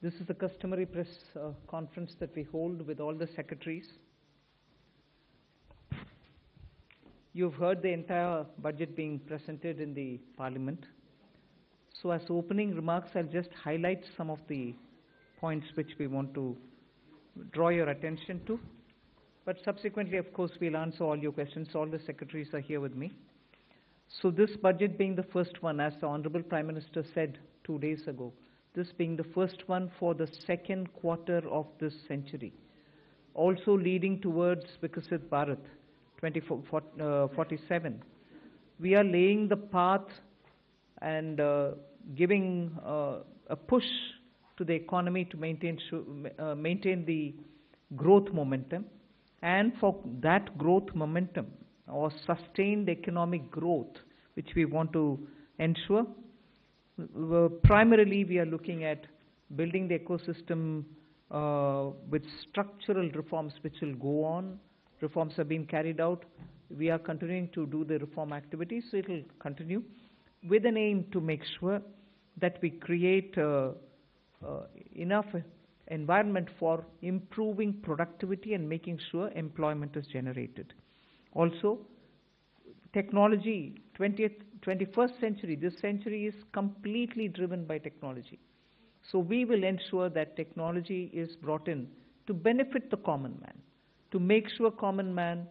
This is the customary press conference that we hold with all the secretaries. You've heard the entire budget being presented in the Parliament. So as opening remarks, I'll just highlight some of the points which we want to draw your attention to. But subsequently, of course, we'll answer all your questions. All the secretaries are here with me. So this budget being the first one, as the Honorable Prime Minister said 2 days ago, this being the first one for the second quarter of this century, also leading towards Viksit Bharat 2047. We are laying the path and giving a push to the economy to maintain the growth momentum. And for that growth momentum or sustained economic growth, which we want to ensure, primarily we are looking at building the ecosystem with structural reforms which will go on. Reforms have been carried out. We are continuing to do the reform activities, so it will continue with an aim to make sure that we create enough environment for improving productivity and making sure employment is generated. Also, technology, 21st century, this century is completely driven by technology. So we will ensure that technology is brought in to benefit the common man, to make sure common man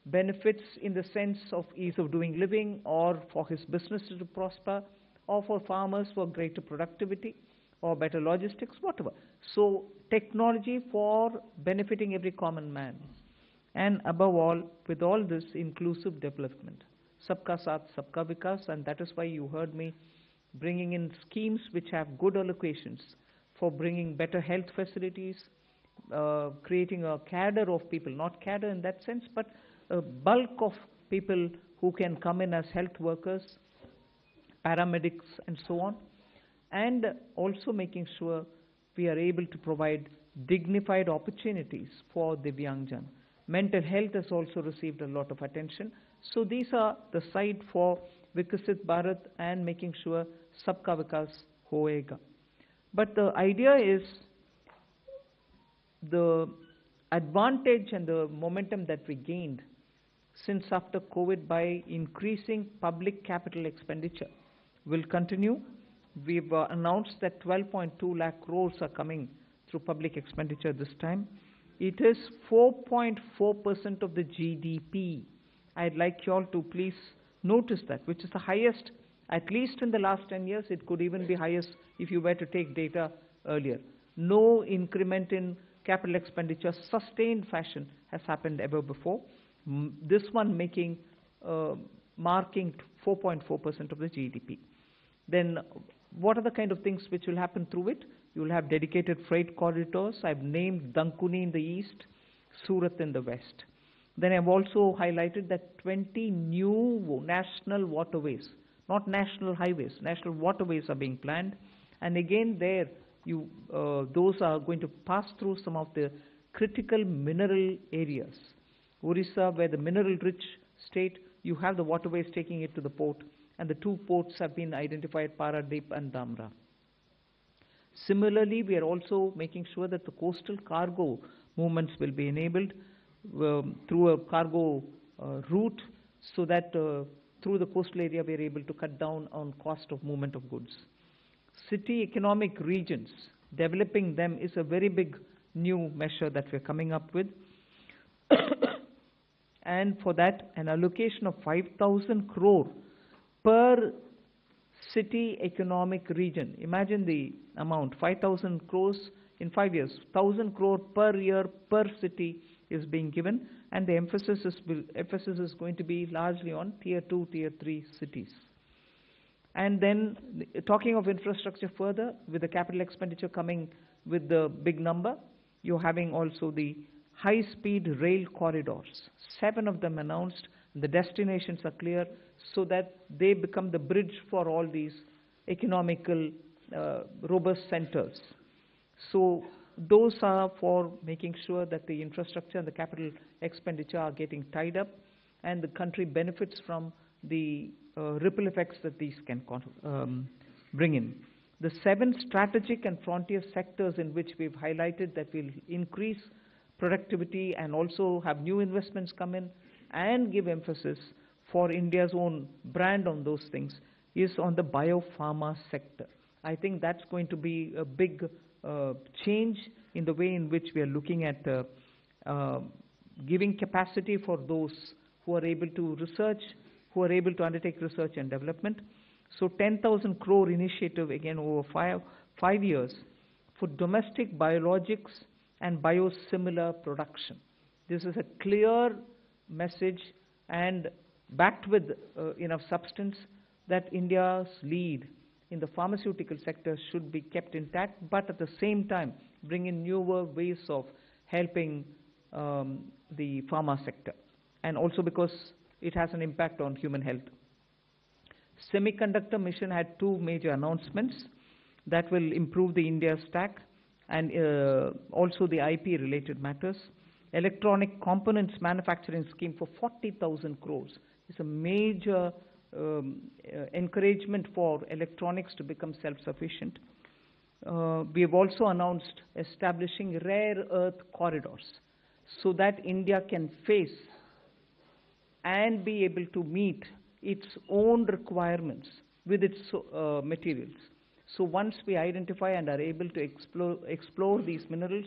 benefits in the sense of ease of doing living, or for his business to prosper, or for farmers for greater productivity, or better logistics, whatever. So technology for benefiting every common man. And above all, with all this, inclusive development. Sabka Saath, Sabka Vikas, and that is why you heard me bringing in schemes which have good allocations for bringing better health facilities, creating a cadre of people, not cadre in that sense, but a bulk of people who can come in as health workers, paramedics, and so on. And also making sure we are able to provide dignified opportunities for Divyangjan. Mental health has also received a lot of attention. So these are the side for Viksit Bharat and making sure Sabka Vikas hoega. But the idea is the advantage and the momentum that we gained since after COVID by increasing public capital expenditure will continue. We've announced that 12.2 lakh crores are coming through public expenditure this time. It is 4.4% of the GDP. I'd like you all to please notice that, which is the highest, at least in the last 10 years. It could even be highest if you were to take data earlier. No increment in capital expenditure, sustained fashion, has happened ever before. This one marking 4.4% of the GDP. Then what are the kind of things which will happen through it? You will have dedicated freight corridors. I've named Dankuni in the east, Surat in the west. Then I've also highlighted that 20 new national waterways, not national highways, national waterways are being planned. And again there, those are going to pass through some of the critical mineral areas. Orissa, where the mineral-rich state, you have the waterways taking it to the port, and the two ports have been identified, Paradip and Dhamra. Similarly, we are also making sure that the coastal cargo movements will be enabled through a cargo route, so that through the coastal area we are able to cut down on cost of movement of goods. City economic regions, developing them is a very big new measure that we're coming up with. And for that, an allocation of 5,000 crore per city economic region. Imagine the amount, 5,000 crores in 5 years. 1,000 crore per year per city is being given, and the emphasis is going to be largely on tier 2, tier 3 cities. And then talking of infrastructure further, with the capital expenditure coming with the big number, you're having also the high-speed rail corridors. 7 of them announced, and the destinations are clear, so that they become the bridge for all these economical robust centers. So those are for making sure that the infrastructure and the capital expenditure are getting tied up, and the country benefits from the ripple effects that these can bring in. The 7 strategic and frontier sectors in which we've highlighted that will increase productivity and also have new investments come in and give emphasis for India's own brand on those things is on the biopharma sector. I think that's going to be a big change in the way in which we are looking at giving capacity for those who are able to research, who are able to undertake research and development. So 10,000 crore initiative again over five years for domestic biologics and biosimilar production. This is a clear message and backed with enough substance that India's lead in the pharmaceutical sector should be kept intact, but at the same time bring in newer ways of helping the pharma sector, and also because it has an impact on human health. Semiconductor mission had 2 major announcements that will improve the India stack and also the IP related matters. Electronic components manufacturing scheme for 40,000 crores is a major encouragement for electronics to become self-sufficient. We have also announced establishing rare earth corridors so that India can face and be able to meet its own requirements with its materials. So once we identify and are able to explore these minerals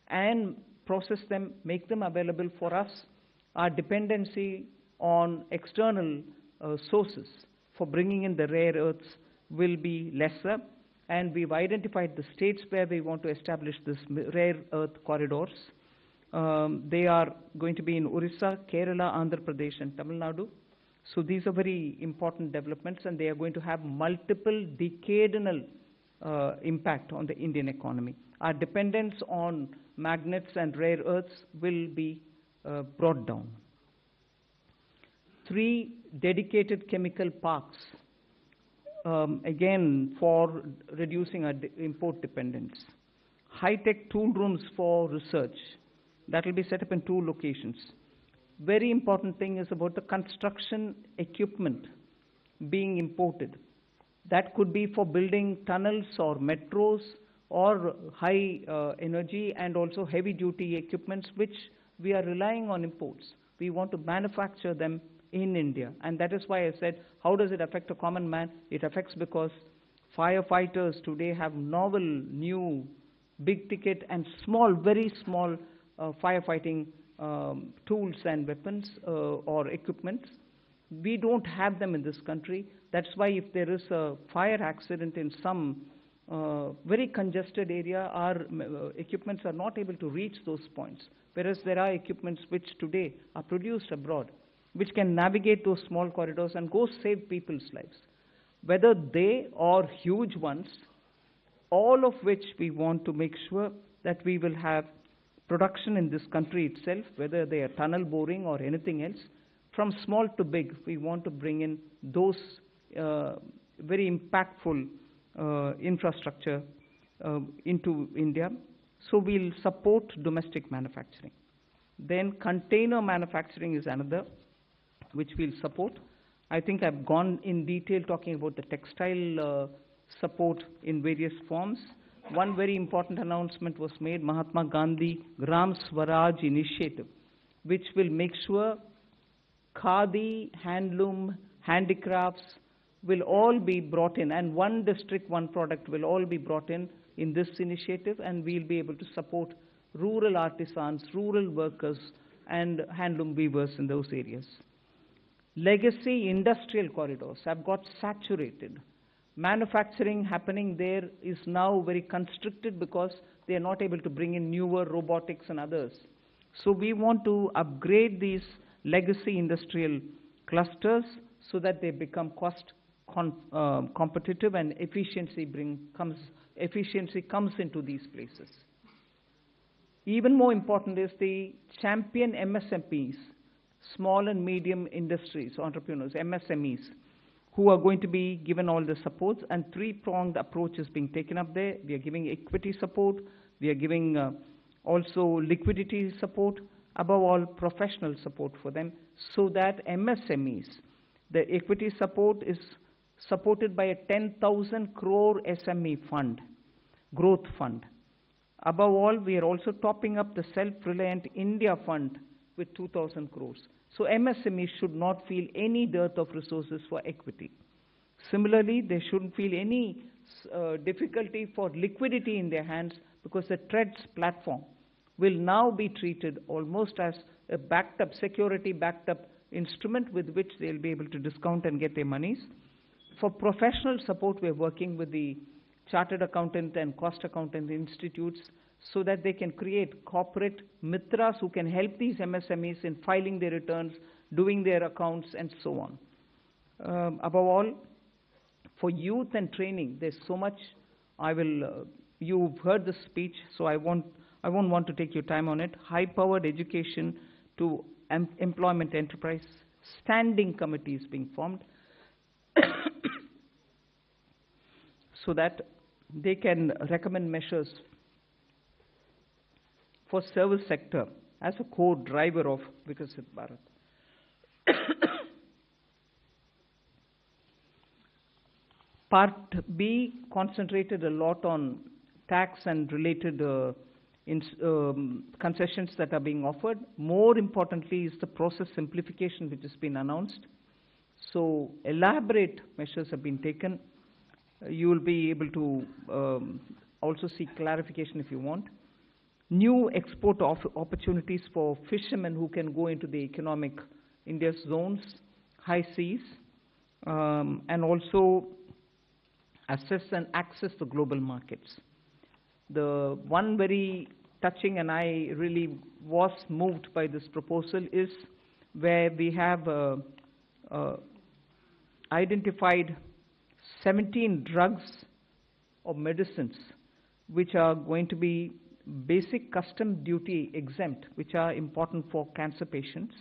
and process them, make them available for us, our dependency on external sources for bringing in the rare earths will be lesser, and we've identified the states where we want to establish this rare earth corridors. They are going to be in Orissa, Kerala, Andhra Pradesh and Tamil Nadu. So these are very important developments, and they are going to have multiple decadal impact on the Indian economy. Our dependence on magnets and rare earths will be brought down. 3 dedicated chemical parks, again for reducing our import dependence. High-tech tool rooms for research, that will be set up in 2 locations. Very important thing is about the construction equipment being imported. That could be for building tunnels or metros or high energy and also heavy duty equipments which we are relying on imports. We want to manufacture them in India, and that is why I said, how does it affect a common man? It affects because firefighters today have novel, new, big ticket and small, very small firefighting tools and weapons or equipments. We don't have them in this country. That's why if there is a fire accident in some very congested area, our equipments are not able to reach those points, whereas there are equipments which today are produced abroad, which can navigate those small corridors and go save people's lives. Whether they or huge ones, all of which we want to make sure that we will have production in this country itself, whether they are tunnel boring or anything else. From small to big, we want to bring in those very impactful infrastructure into India. So we'll support domestic manufacturing. Then container manufacturing is another which we'll support. I think I've gone in detail talking about the textile support in various forms. One very important announcement was made, Mahatma Gandhi Gram Swaraj initiative, which will make sure khadi, handloom, handicrafts will all be brought in, and one district, one product will all be brought in this initiative, and we'll be able to support rural artisans, rural workers, and handloom weavers in those areas. Legacy industrial corridors have got saturated. Manufacturing happening there is now very constricted because they are not able to bring in newer robotics and others. So we want to upgrade these legacy industrial clusters so that they become cost competitive and efficiency comes into these places. Even more important is the champion MSMEs, small and medium industries, entrepreneurs, MSMEs, who are going to be given all the supports, and 3-pronged approach is being taken up there. We are giving equity support, we are giving also liquidity support, above all professional support for them, so that MSMEs, the equity support is supported by a 10,000 crore SME fund, growth fund. Above all, we are also topping up the Self-Reliant India Fund with 2,000 crores. So MSMEs should not feel any dearth of resources for equity. Similarly, they shouldn't feel any difficulty for liquidity in their hands, because the TREADS platform will now be treated almost as a backed up, security backed up instrument with which they'll be able to discount and get their monies. For professional support, we're working with the Chartered Accountant and Cost Accountant institutes so that they can create corporate mitras who can help these MSMEs in filing their returns, doing their accounts, and so on. Above all, for youth and training, there's so much. You've heard the speech, so I won't want to take your time on it. High-powered education to employment enterprise, standing committees being formed so that they can recommend measures for service sector as a core driver of Vikasit Bharat. Part B concentrated a lot on tax and related concessions that are being offered. More importantly is the process simplification which has been announced. So elaborate measures have been taken. You will be able to also seek clarification if you want. New export opportunities for fishermen who can go into the economic India's zones, high seas, and also assess and access the global markets. The one very touching, and I really was moved by this proposal, is where we have identified 17 drugs or medicines which are going to be basic custom duty exempt, which are important for cancer patients.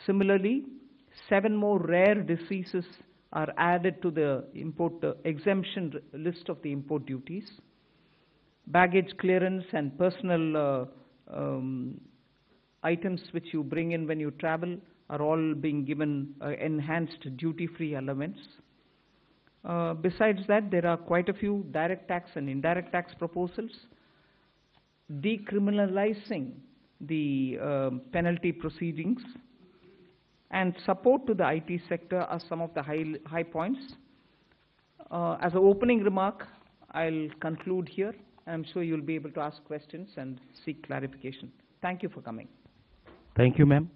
Similarly, 7 more rare diseases are added to the import exemption list of the import duties. Baggage clearance and personal items which you bring in when you travel are all being given enhanced duty-free allowance. Besides that, there are quite a few direct tax and indirect tax proposals. Decriminalizing the penalty proceedings and support to the IT sector are some of the high points. As an opening remark, I'll conclude here. I'm sure you'll be able to ask questions and seek clarification. Thank you for coming. Thank you, ma'am.